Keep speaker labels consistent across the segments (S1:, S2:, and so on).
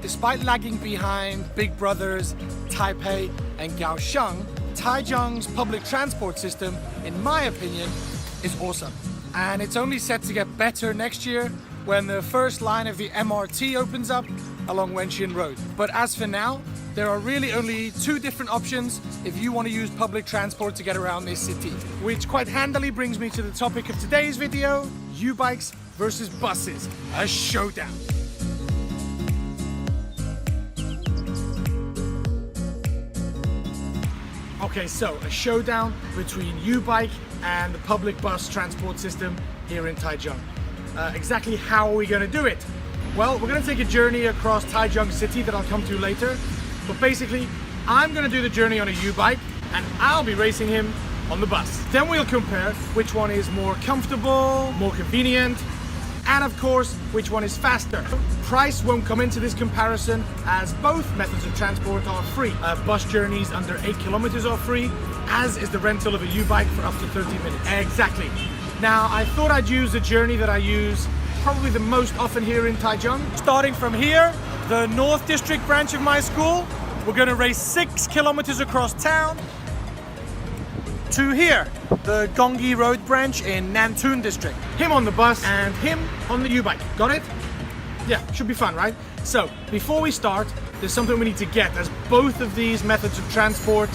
S1: Despite lagging behind big brothers Taipei and Kaohsiung, Taichung's public transport system, in my opinion, is awesome. And it's only set to get better next year when the first line of the MRT opens up along Wenxian Road. But as for now, there are really only two different options if you want to use public transport to get around this city. Which quite handily brings me to the topic of today's video, U-bikes versus buses, a showdown. Okay, so a showdown between U-bike and the public bus transport system here in Taichung. Exactly how are we going to do it? Well, we're going to take a journey across Taichung City that I'll come to later. But basically, I'm going to do the journey on a U-bike and I'll be racing him on the bus. Then we'll compare which one is more comfortable, more convenient, and of course, which one is faster. Price won't come into this comparison as both methods of transport are free. Bus journeys under 8 kilometers are free, as is the rental of a U-bike for up to 30 minutes. Exactly. Now, I thought I'd use a journey that I use probably the most often here in Taichung. Starting from here, the North District branch of my school, we're gonna race 6 kilometers across town to here, the Gongyi Road branch in Nantun District. Him on the bus and him on the U-bike. Got it? Yeah, should be fun, right? So, before we start, there's something we need to get, as both of these methods of transport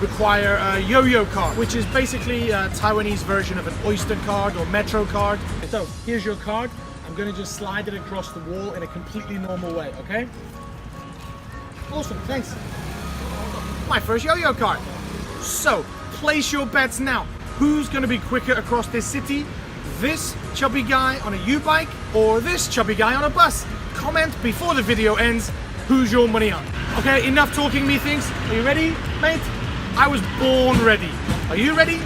S1: require a yo-yo card, which is basically a Taiwanese version of an Oyster card or Metro card. So, here's your card. I'm gonna just slide it across the wall in a completely normal way, okay? Awesome, thanks. My first yo-yo card. So, place your bets now. Who's gonna be quicker across this city? This chubby guy on a U-bike or this chubby guy on a bus? Comment before the video ends who's your money on. Okay, enough talking me things. Are you ready, mate? I was born ready. Are you ready?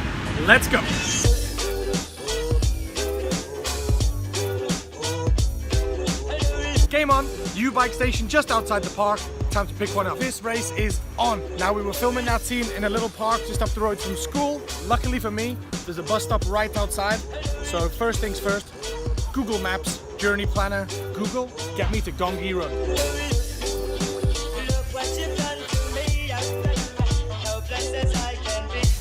S1: Let's go. Game on. U-bike station just outside the park. Time to pick one up. This race is on. Now, we were filming that scene in a little park just up the road from school. Luckily for me, there's a bus stop right outside. So first things first, Google Maps, Journey Planner, Google, get me to Gongyi Road.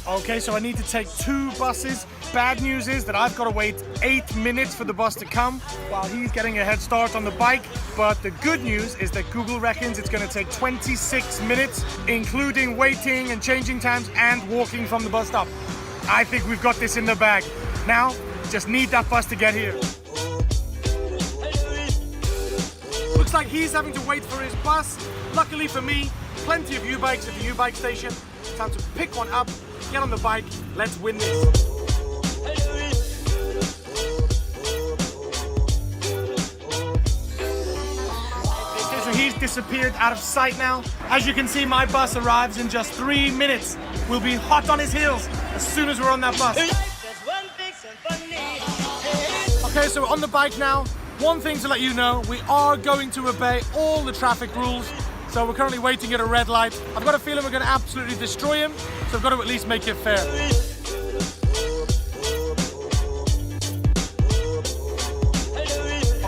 S1: Okay, so I need to take 2 buses. Bad news is that I've got to wait 8 minutes for the bus to come while he's getting a head start on the bike. But the good news is that Google reckons it's going to take 26 minutes, including waiting and changing times and walking from the bus stop. I think we've got this in the bag. Now, just need that bus to get here. Looks like he's having to wait for his bus. Luckily for me, plenty of U-bikes at the U-bike station. Time to pick one up, get on the bike, let's win this. Okay, so he's disappeared out of sight now. As you can see, my bus arrives in just 3 minutes. We'll be hot on his heels as soon as we're on that bus. Okay, so we're on the bike now. One thing to let you know, we are going to obey all the traffic rules. So we're currently waiting at a red light. I've got a feeling we're going to absolutely destroy him, so I've got to at least make it fair.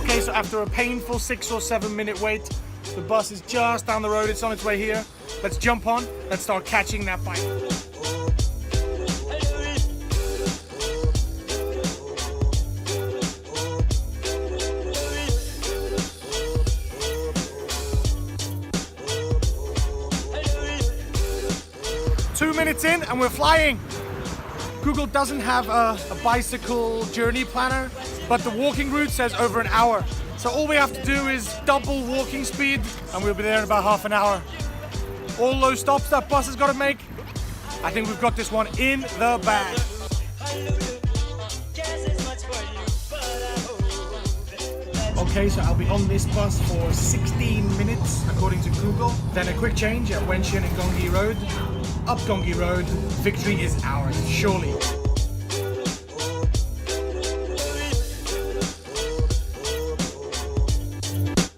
S1: Okay, so after a painful 6 or 7 minute wait, the bus is just down the road, it's on its way here. Let's jump on, let's start catching that bike. Minutes in and we're flying. Google doesn't have a bicycle journey planner, but the walking route says over an hour. So all we have to do is double walking speed and we'll be there in about half an hour. All those stops that bus has got to make, I think we've got this one in the bag. Okay, so I'll be on this bus for 16 minutes according to Google. Then a quick change at Wenxian and Gongyi Road. Up Gongyi Road, victory is ours, surely.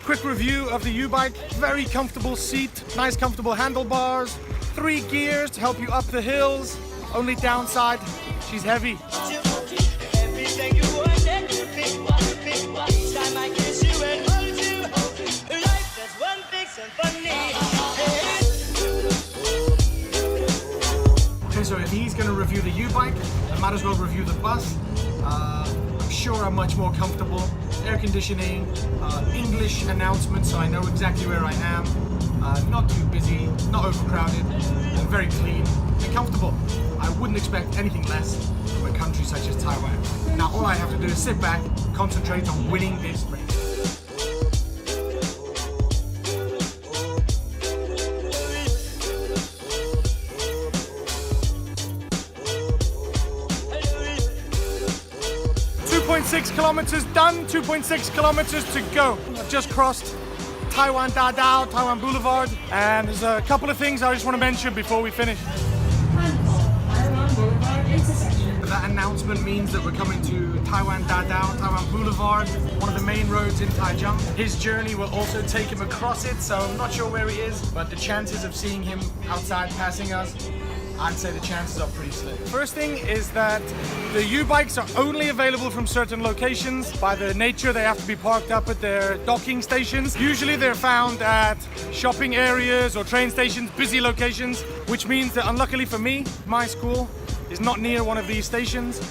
S1: Quick review of the U-bike. Very comfortable seat, nice comfortable handlebars, 3 gears to help you up the hills. Only downside, she's heavy. Okay, so if he's going to review the U-bike, I might as well review the bus. I'm sure I'm much more comfortable. Air conditioning, English announcements, so I know exactly where I am. Not too busy, not overcrowded, and very clean and comfortable. I wouldn't expect anything less from a country such as Taiwan. Now all I have to do is sit back, concentrate on winning this race. .6 kilometers done, 2.6 kilometers to go. I've just crossed Taiwan Dadao, Taiwan Boulevard, and there's a couple of things I just want to mention before we finish. That announcement means that we're coming to Taiwan Dadao, Taiwan Boulevard, one of the main roads in Taichung. His journey will also take him across it, so I'm not sure where he is, but the chances of seeing him outside passing us, I'd say the chances are pretty slim. First thing is that the U-bikes are only available from certain locations. By their nature, they have to be parked up at their docking stations. Usually they're found at shopping areas or train stations, busy locations, which means that unluckily for me, my school is not near one of these stations.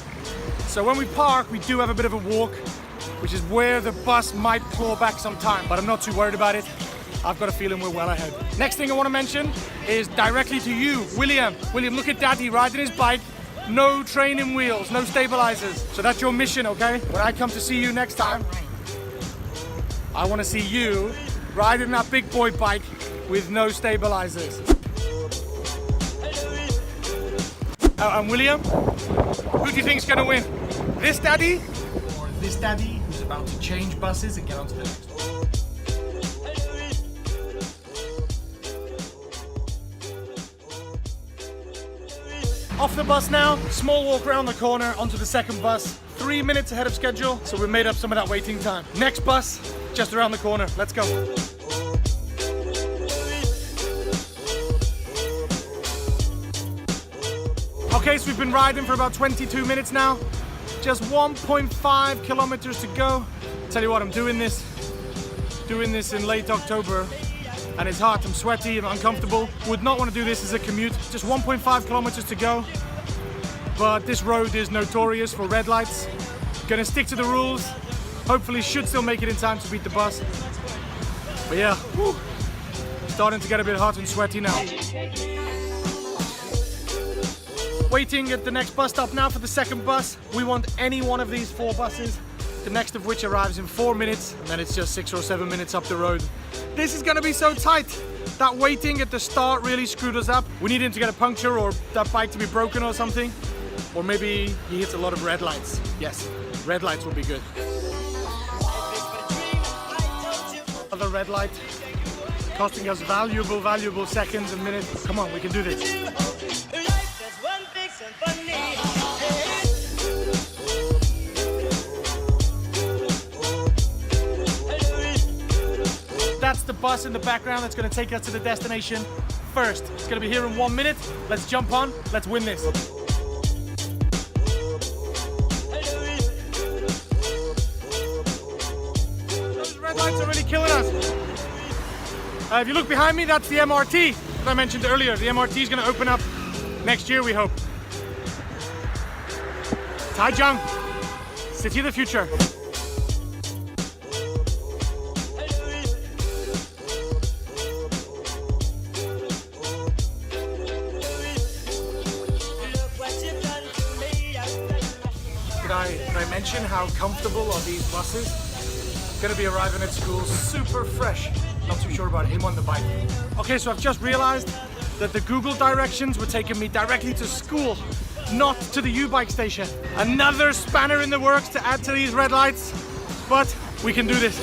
S1: So when we park, we do have a bit of a walk, which is where the bus might claw back some time, but I'm not too worried about it. I've got a feeling we're well ahead. Next thing I want to mention is directly to you, William. William, look at Daddy riding his bike. No training wheels, no stabilizers. So that's your mission, okay? When I come to see you next time, I want to see you riding that big boy bike with no stabilizers. And William, who do you think is going to win? This Daddy or this Daddy who's about to change buses and get onto the next one? Off the bus now, small walk around the corner onto the second bus. 3 minutes ahead of schedule, so we made up some of that waiting time. Next bus, just around the corner. Let's go. Okay, so we've been riding for about 22 minutes now. Just 1.5 kilometers to go. Tell you what, I'm doing this in late October. And it's hot, I'm sweaty, I'm uncomfortable. Would not want to do this as a commute. Just 1.5 kilometers to go. But this road is notorious for red lights. Gonna stick to the rules. Hopefully should still make it in time to beat the bus. But yeah, whew, starting to get a bit hot and sweaty now. Waiting at the next bus stop now for the second bus. We want any one of these 4 buses. The next of which arrives in 4 minutes, and then it's just 6 or 7 minutes up the road. This is gonna be so tight. That waiting at the start really screwed us up. We need him to get a puncture or that bike to be broken or something. Or maybe he hits a lot of red lights. Yes, red lights will be good. Another red light, costing us valuable seconds and minutes. Come on, we can do this. That's the bus in the background that's going to take us to the destination first. It's going to be here in 1 minute. Let's jump on. Let's win this. Those red lights are really killing us. If you look behind me, that's the MRT that I mentioned earlier. The MRT is going to open up next year, we hope. Taichung, city of the future. Did I mention how comfortable are these buses? Gonna be arriving at school super fresh. Not too sure about him on the bike. Okay, so I've just realized that the Google directions were taking me directly to school, not to the U-bike station. Another spanner in the works to add to these red lights, but we can do this.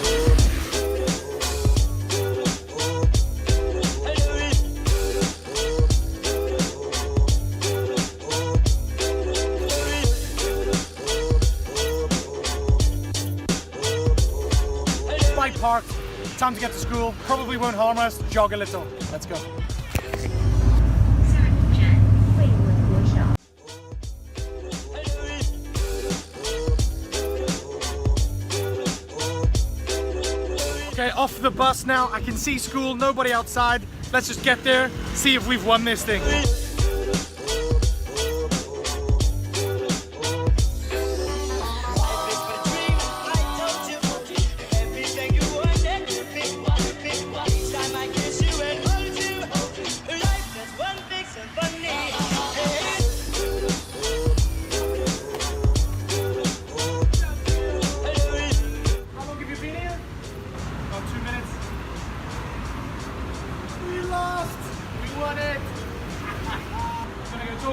S1: Bike parked, time to get to school. Probably won't harm us, jog a little. Let's go. Okay, off the bus now. I can see school, nobody outside. Let's just get there, see if we've won this thing.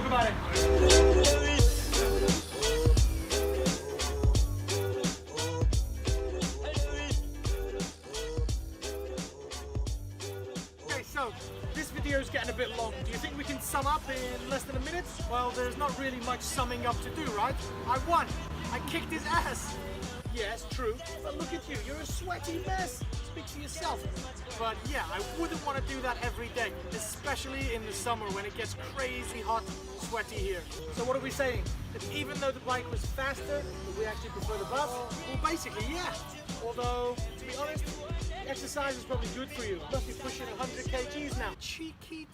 S1: talk about it. So, this video is getting a bit long. Do you think we can sum up in less than a minute? Well, there's not really much summing up to do, right? I won! I kicked his ass! Yes, true, but look at you, you're a sweaty mess! Speak for yourself. But yeah, I wouldn't want to do that every day, especially in the summer when it gets crazy hot, sweaty here. So what are we saying? That even though the bike was faster, we actually prefer the bus? Well, basically, yeah. Although, to be honest, exercise is probably good for you. Must be pushing 100 kgs now. Cheeky